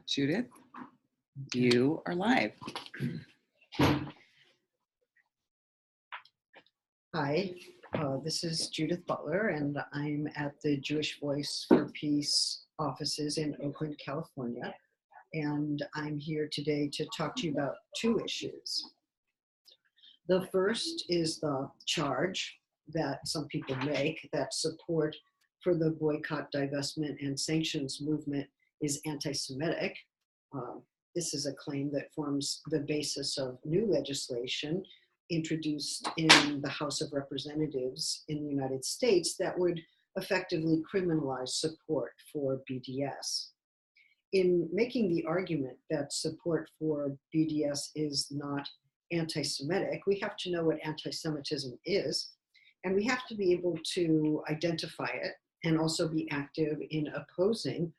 Judith, you are live. Hi, this is Judith Butler, and I'm at the Jewish Voice for Peace offices in Oakland, California. And I'm here today to talk to you about two issues. The first is the charge that some people make that support for the boycott, divestment, and sanctions movement is anti-Semitic. This is a claim that forms the basis of new legislation introduced in the House of Representatives in the United States that would effectively criminalize support for BDS. In making the argument that support for BDS is not anti-Semitic, we have to know what anti-Semitism is, and we have to be able to identify it and also be active in opposing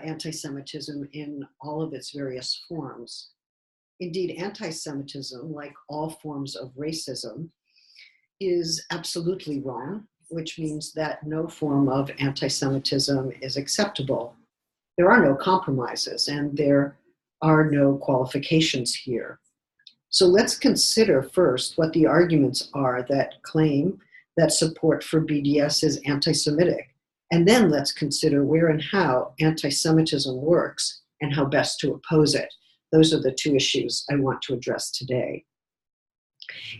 anti-Semitism in all of its various forms. Indeed, anti-Semitism, like all forms of racism, is absolutely wrong, which means that no form of anti-Semitism is acceptable. There are no compromises, and there are no qualifications here. So let's consider first what the arguments are that claim that support for BDS is anti-Semitic. And then let's consider where and how anti-Semitism works and how best to oppose it. Those are the two issues I want to address today.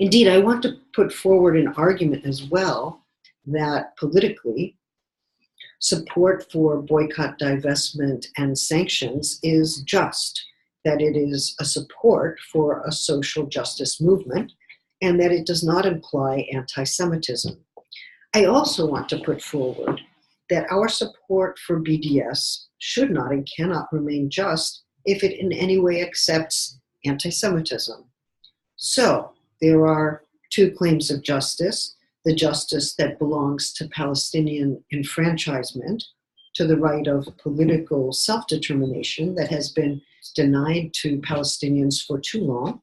Indeed, I want to put forward an argument as well that politically, support for boycott, divestment, and sanctions is just, that it is a support for a social justice movement, and that it does not imply anti-Semitism. I also want to put forward that our support for BDS should not and cannot remain just if it in any way accepts anti-Semitism. So there are two claims of justice: the justice that belongs to Palestinian enfranchisement, to the right of political self-determination that has been denied to Palestinians for too long.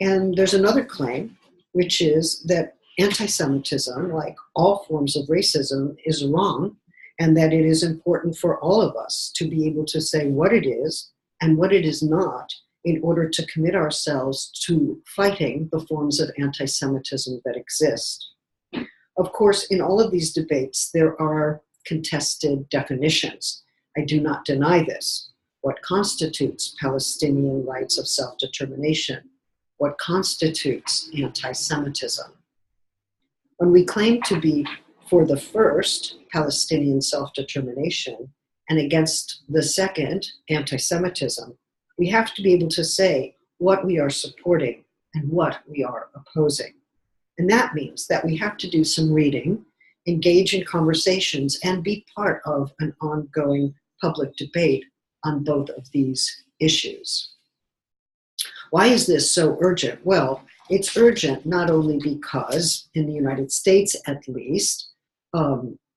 And there's another claim, which is that anti-Semitism, like all forms of racism, is wrong, and that it is important for all of us to be able to say what it is and what it is not in order to commit ourselves to fighting the forms of anti-Semitism that exist. Of course, in all of these debates, there are contested definitions. I do not deny this. What constitutes Palestinian rights of self-determination? What constitutes anti-Semitism? When we claim to be for the first, Palestinian self-determination, and against the second, anti-Semitism, we have to be able to say what we are supporting and what we are opposing. And that means that we have to do some reading, engage in conversations, and be part of an ongoing public debate on both of these issues. Why is this so urgent? Well, it's urgent not only because, in the United States at least,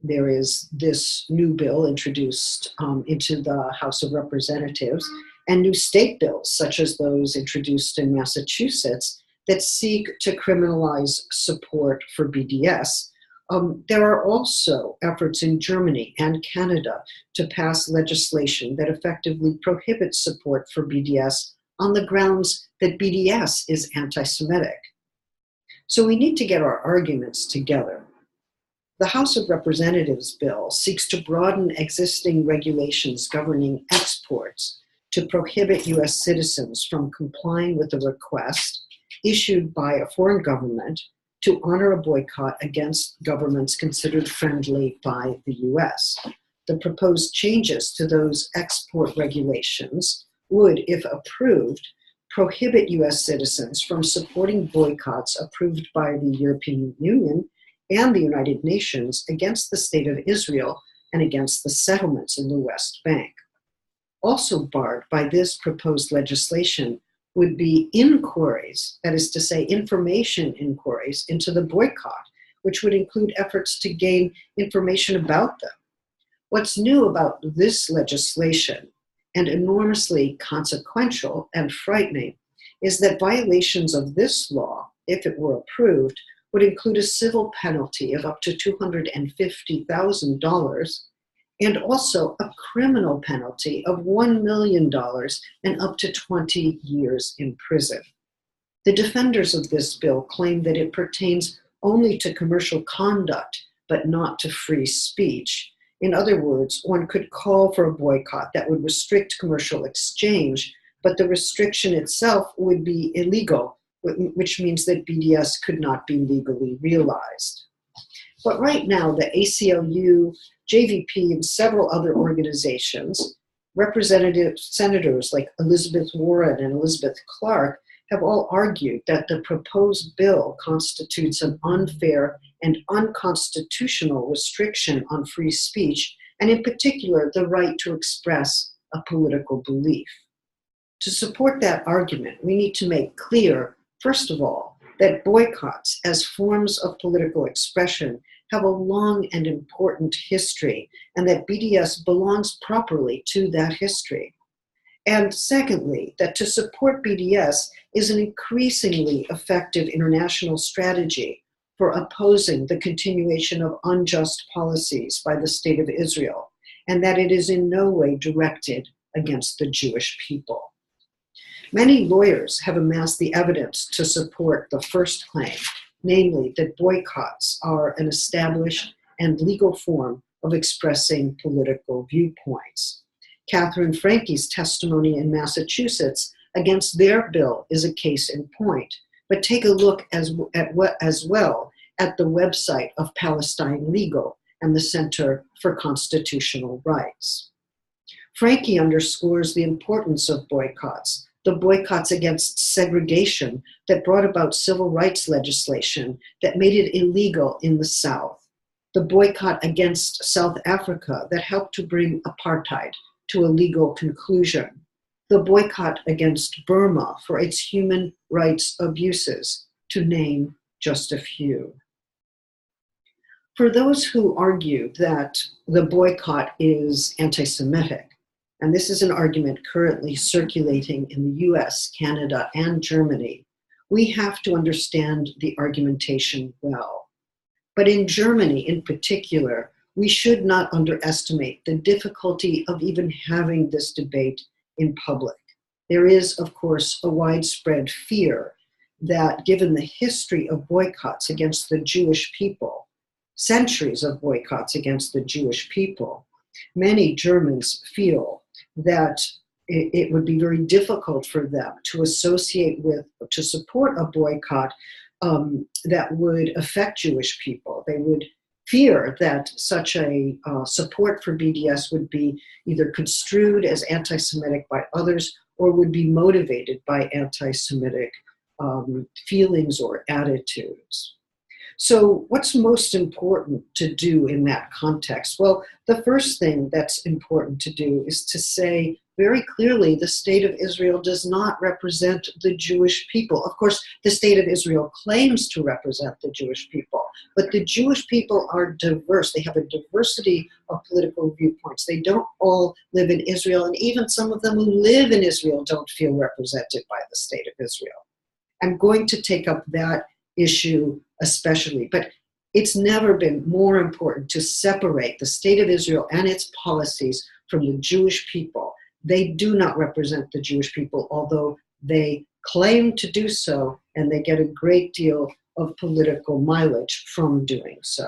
there is this new bill introduced into the House of Representatives, and new state bills, such as those introduced in Massachusetts, that seek to criminalize support for BDS. There are also efforts in Germany and Canada to pass legislation that effectively prohibits support for BDS on the grounds that BDS is anti-Semitic. So we need to get our arguments together. The House of Representatives bill seeks to broaden existing regulations governing exports to prohibit US citizens from complying with a request issued by a foreign government to honor a boycott against governments considered friendly by the US. The proposed changes to those export regulations would, if approved, prohibit US citizens from supporting boycotts approved by the European Union and the United Nations against the State of Israel and against the settlements in the West Bank. Also barred by this proposed legislation would be inquiries, that is to say, information inquiries into the boycott, which would include efforts to gain information about them. What's new about this legislation, and enormously consequential and frightening, is that violations of this law, if it were approved, would include a civil penalty of up to $250,000 and also a criminal penalty of $1 million and up to 20 years in prison. The defenders of this bill claim that it pertains only to commercial conduct, but not to free speech. In other words, one could call for a boycott that would restrict commercial exchange, but the restriction itself would be illegal, which means that BDS could not be legally realized. But right now, the ACLU, JVP, and several other organizations, representative senators like Elizabeth Warren and Elizabeth Clark, have all argued that the proposed bill constitutes an unfair and unconstitutional restriction on free speech, and in particular, the right to express a political belief. To support that argument, we need to make clear, first of all, that boycotts as forms of political expression have a long and important history, and that BDS belongs properly to that history. And secondly, that to support BDS is an increasingly effective international strategy for opposing the continuation of unjust policies by the State of Israel, and that it is in no way directed against the Jewish people. Many lawyers have amassed the evidence to support the first claim, namely that boycotts are an established and legal form of expressing political viewpoints. Catherine Frankie's testimony in Massachusetts against their bill is a case in point, but take a look as well at the website of Palestine Legal and the Center for Constitutional Rights. Frankie underscores the importance of boycotts, the boycotts against segregation that brought about civil rights legislation that made it illegal in the South, the boycott against South Africa that helped to bring apartheid to a legal conclusion, the boycott against Burma for its human rights abuses, to name just a few. For those who argue that the boycott is anti-Semitic, and this is an argument currently circulating in the US, Canada, and Germany, we have to understand the argumentation well. But in Germany in particular, we should not underestimate the difficulty of even having this debate in public. There is, of course, a widespread fear that given the history of boycotts against the Jewish people, centuries of boycotts against the Jewish people, many Germans feel that it would be very difficult for them to associate with, to support a boycott that would affect Jewish people. They would fear that such a support for BDS would be either construed as anti-Semitic by others or would be motivated by anti-Semitic feelings or attitudes. So what's most important to do in that context? Well, the first thing that's important to do is to say very clearly the State of Israel does not represent the Jewish people. Of course, the State of Israel claims to represent the Jewish people, but the Jewish people are diverse. They have a diversity of political viewpoints. They don't all live in Israel, and even some of them who live in Israel don't feel represented by the State of Israel. I'm going to take up that issue especially, but it's never been more important to separate the State of Israel and its policies from the Jewish people. They do not represent the Jewish people, although they claim to do so, and they get a great deal of political mileage from doing so.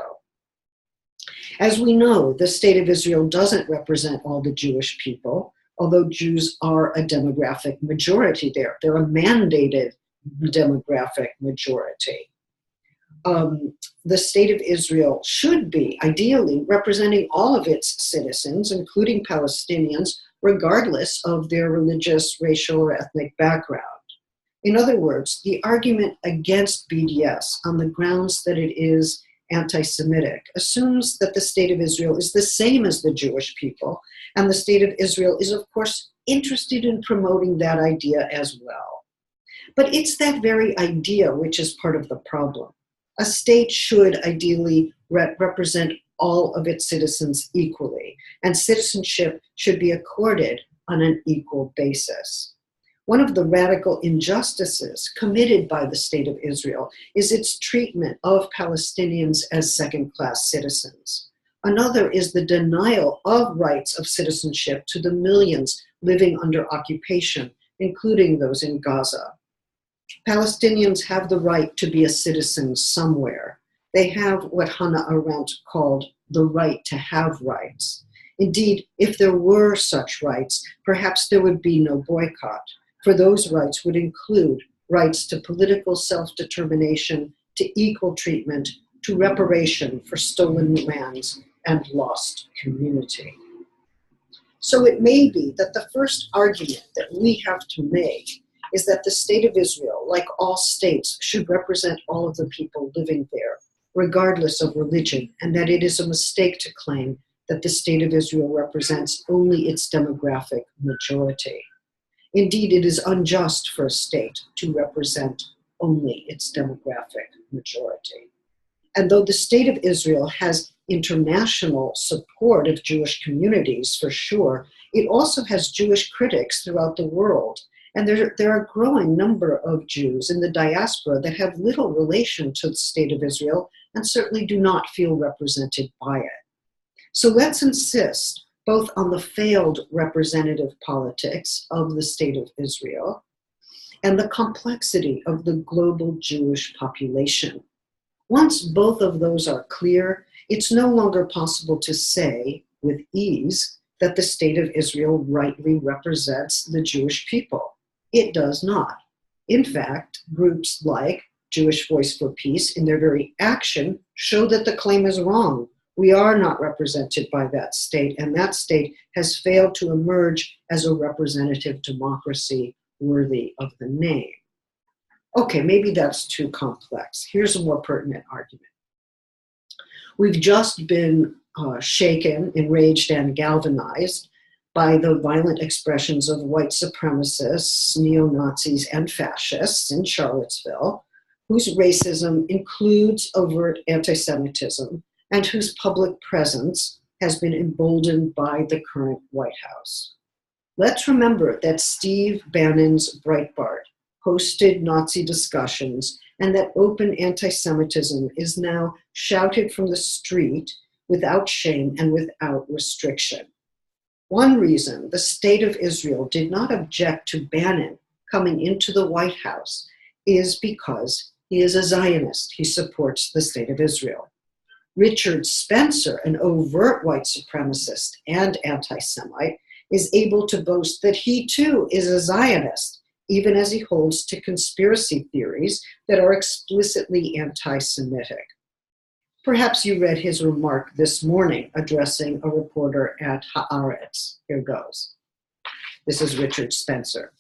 As we know, the State of Israel doesn't represent all the Jewish people, although Jews are a demographic majority there. They're a mandated demographic majority. The State of Israel should be, ideally, representing all of its citizens, including Palestinians, regardless of their religious, racial, or ethnic background. In other words, the argument against BDS on the grounds that it is anti-Semitic assumes that the State of Israel is the same as the Jewish people, and the State of Israel is, of course, interested in promoting that idea as well. But it's that very idea which is part of the problem. A state should ideally represent all of its citizens equally, and citizenship should be accorded on an equal basis. One of the radical injustices committed by the State of Israel is its treatment of Palestinians as second-class citizens. Another is the denial of rights of citizenship to the millions living under occupation, including those in Gaza. Palestinians have the right to be a citizen somewhere. They have what Hannah Arendt called the right to have rights. Indeed, if there were such rights, perhaps there would be no boycott, for those rights would include rights to political self-determination, to equal treatment, to reparation for stolen lands and lost community. So it may be that the first argument that we have to make is that the state of Israel, like all states, should represent all of the people living there, regardless of religion, and that it is a mistake to claim that the state of Israel represents only its demographic majority. Indeed, it is unjust for a state to represent only its demographic majority. And though the state of Israel has international support of Jewish communities, for sure, it also has Jewish critics throughout the world. And there are a growing number of Jews in the diaspora that have little relation to the state of Israel and certainly do not feel represented by it. So let's insist both on the failed representative politics of the state of Israel and the complexity of the global Jewish population. Once both of those are clear, it's no longer possible to say with ease that the state of Israel rightly represents the Jewish people. It does not. In fact, groups like Jewish Voice for Peace, in their very action, show that the claim is wrong. We are not represented by that state, and that state has failed to emerge as a representative democracy worthy of the name. Okay, maybe that's too complex. Here's a more pertinent argument. We've just been shaken, enraged, and galvanized by the violent expressions of white supremacists, neo-Nazis, and fascists in Charlottesville, whose racism includes overt anti-Semitism and whose public presence has been emboldened by the current White House. Let's remember that Steve Bannon's Breitbart hosted Nazi discussions and that open anti-Semitism is now shouted from the street without shame and without restriction. One reason the state of Israel did not object to Bannon coming into the White House is because he is a Zionist. He supports the state of Israel. Richard Spencer, an overt white supremacist and anti-Semite, is able to boast that he too is a Zionist, even as he holds to conspiracy theories that are explicitly anti-Semitic. Perhaps you read his remark this morning addressing a reporter at Haaretz. Here goes. This is Richard Spencer.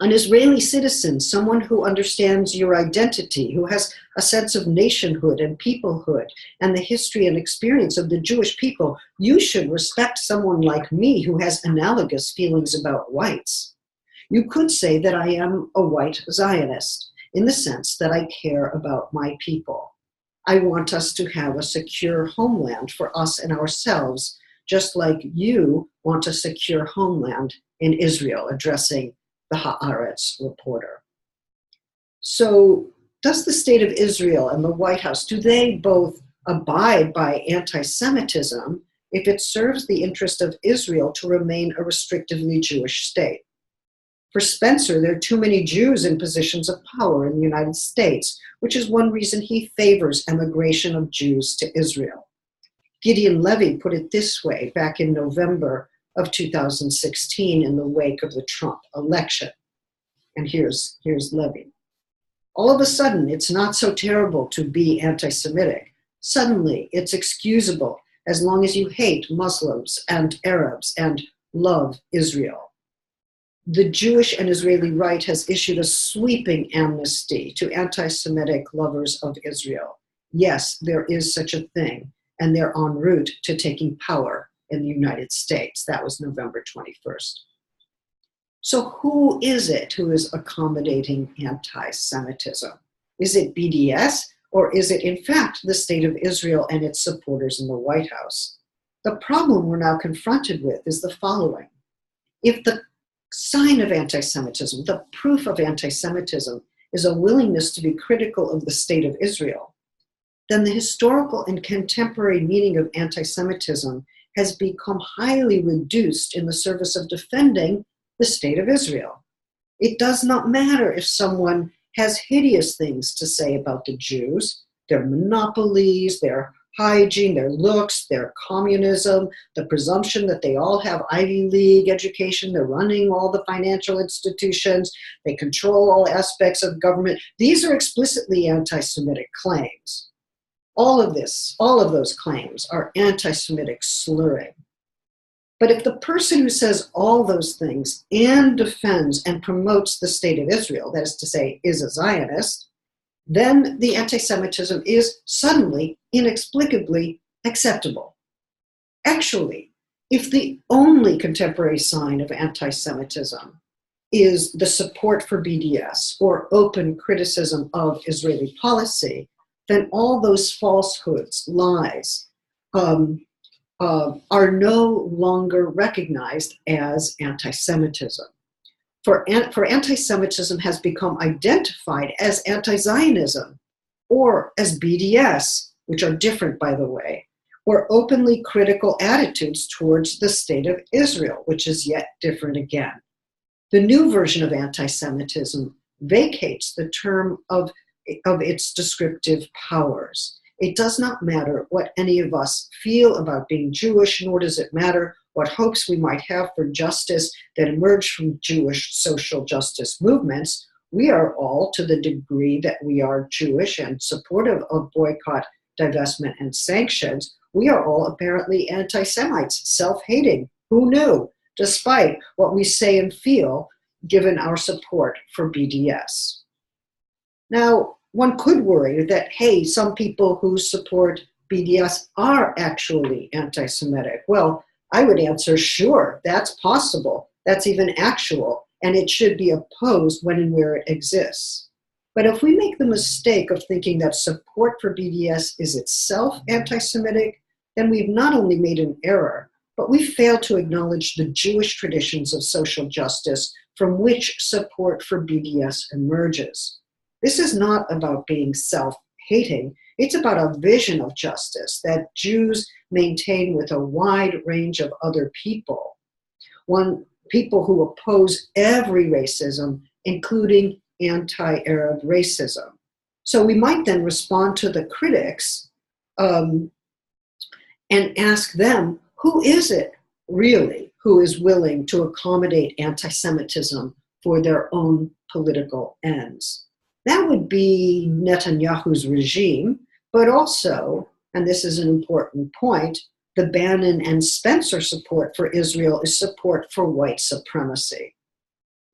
An Israeli citizen, someone who understands your identity, who has a sense of nationhood and peoplehood and the history and experience of the Jewish people, you should respect someone like me who has analogous feelings about whites. You could say that I am a white Zionist in the sense that I care about my people. I want us to have a secure homeland for us and ourselves, just like you want a secure homeland in Israel, addressing the Haaretz reporter. So does the state of Israel and the White House, do they both abide by anti-Semitism if it serves the interest of Israel to remain a restrictively Jewish state? For Spencer, there are too many Jews in positions of power in the United States, which is one reason he favors emigration of Jews to Israel. Gideon Levy put it this way back in November of 2016 in the wake of the Trump election. And here's Levy. All of a sudden, it's not so terrible to be anti-Semitic. Suddenly, it's excusable as long as you hate Muslims and Arabs and love Israel. The Jewish and Israeli right has issued a sweeping amnesty to anti-Semitic lovers of Israel. Yes, there is such a thing, and they're en route to taking power in the United States. That was November 21st. So who is it who is accommodating anti-Semitism? Is it BDS, or is it in fact the state of Israel and its supporters in the White House? The problem we're now confronted with is the following. If the sign of anti-Semitism, the proof of anti-Semitism, is a willingness to be critical of the state of Israel, then the historical and contemporary meaning of anti-Semitism has become highly reduced in the service of defending the state of Israel. It does not matter if someone has hideous things to say about the Jews, their monopolies, their hygiene, their looks, their communism, the presumption that they all have Ivy League education, they're running all the financial institutions, they control all aspects of government. These are explicitly anti-Semitic claims. All of those claims are anti-Semitic slurring. But if the person who says all those things and defends and promotes the state of Israel, that is to say, is a Zionist, then the anti-Semitism is suddenly, inexplicably acceptable. Actually, if the only contemporary sign of anti-Semitism is the support for BDS or open criticism of Israeli policy, then all those falsehoods, lies, are no longer recognized as anti-Semitism. For anti-Semitism has become identified as anti-Zionism or as BDS, which are different, by the way, or openly critical attitudes towards the state of Israel, which is yet different again. The new version of anti-Semitism vacates the term of its descriptive powers. It does not matter what any of us feel about being Jewish, nor does it matter what hopes we might have for justice that emerge from Jewish social justice movements. We are all, to the degree that we are Jewish and supportive of boycott, divestment, and sanctions, we are all apparently anti-Semites, self-hating. Who knew? Despite what we say and feel, given our support for BDS. Now, one could worry that, hey, some people who support BDS are actually anti-Semitic. Well, I would answer, sure, that's possible. That's even actual, and it should be opposed when and where it exists. But if we make the mistake of thinking that support for BDS is itself anti-Semitic, then we've not only made an error, but we fail to acknowledge the Jewish traditions of social justice from which support for BDS emerges. This is not about being self-hating. It's about a vision of justice that Jews maintain with a wide range of other people. People who oppose every racism, including anti-Arab racism. So we might then respond to the critics and ask them, who is it really who is willing to accommodate anti-Semitism for their own political ends? That would be Netanyahu's regime, but also, and this is an important point, the Bannon and Spencer support for Israel is support for white supremacy.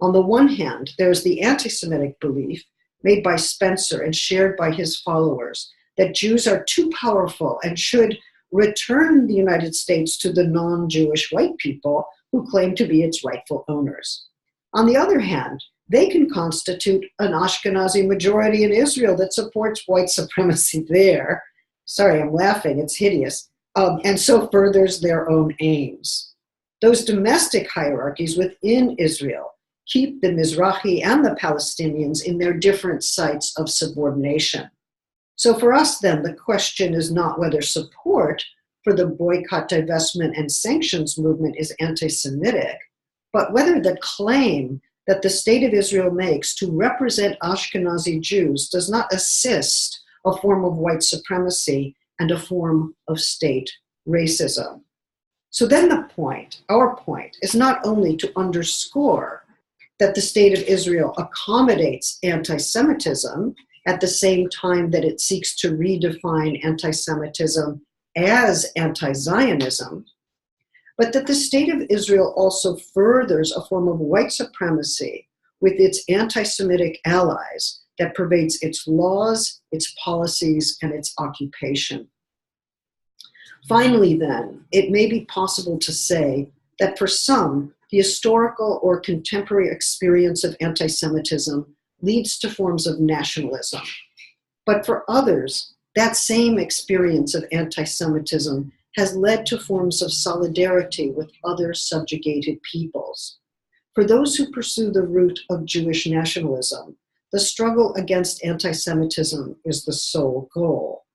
On the one hand, there's the anti-Semitic belief made by Spencer and shared by his followers that Jews are too powerful and should return the United States to the non-Jewish white people who claim to be its rightful owners. On the other hand, they can constitute an Ashkenazi majority in Israel that supports white supremacy there. Sorry, I'm laughing, it's hideous. And so furthers their own aims. Those domestic hierarchies within Israel keep the Mizrahi and the Palestinians in their different sites of subordination. So for us then, the question is not whether support for the boycott, divestment, and sanctions movement is anti-Semitic, but whether the claim that the state of Israel makes to represent Ashkenazi Jews does not assist a form of white supremacy and a form of state racism. So then our point, is not only to underscore that the state of Israel accommodates anti-Semitism at the same time that it seeks to redefine anti-Semitism as anti-Zionism, but that the state of Israel also furthers a form of white supremacy with its anti-Semitic allies that pervades its laws, its policies, and its occupation. Finally, then, it may be possible to say that for some, the historical or contemporary experience of anti-Semitism leads to forms of nationalism. But for others, that same experience of anti-Semitism has led to forms of solidarity with other subjugated peoples. For those who pursue the route of Jewish nationalism, the struggle against anti-Semitism is the sole goal.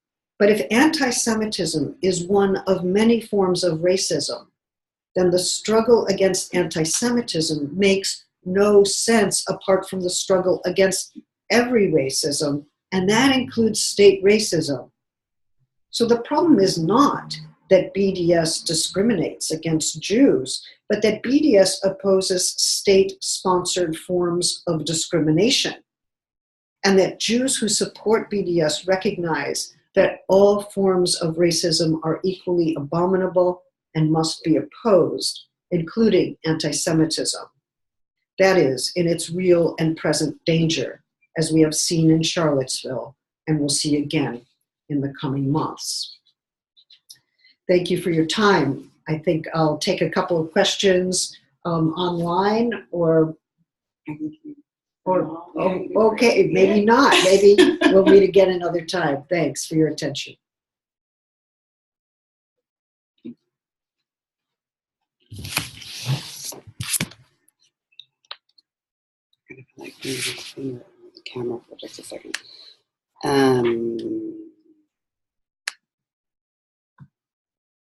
But if anti-Semitism is one of many forms of racism, then the struggle against anti-Semitism makes no sense apart from the struggle against every racism, and that includes state racism. So the problem is not that BDS discriminates against Jews, but that BDS opposes state-sponsored forms of discrimination, and that Jews who support BDS recognize that all forms of racism are equally abominable and must be opposed, including anti-Semitism. That is, in its real and present danger, as we have seen in Charlottesville and will see again in the coming months. Thank you for your time. I think I'll take a couple of questions online or okay, maybe not. Maybe we'll meet again another time. Thanks for your attention. Like move the camera for just a second.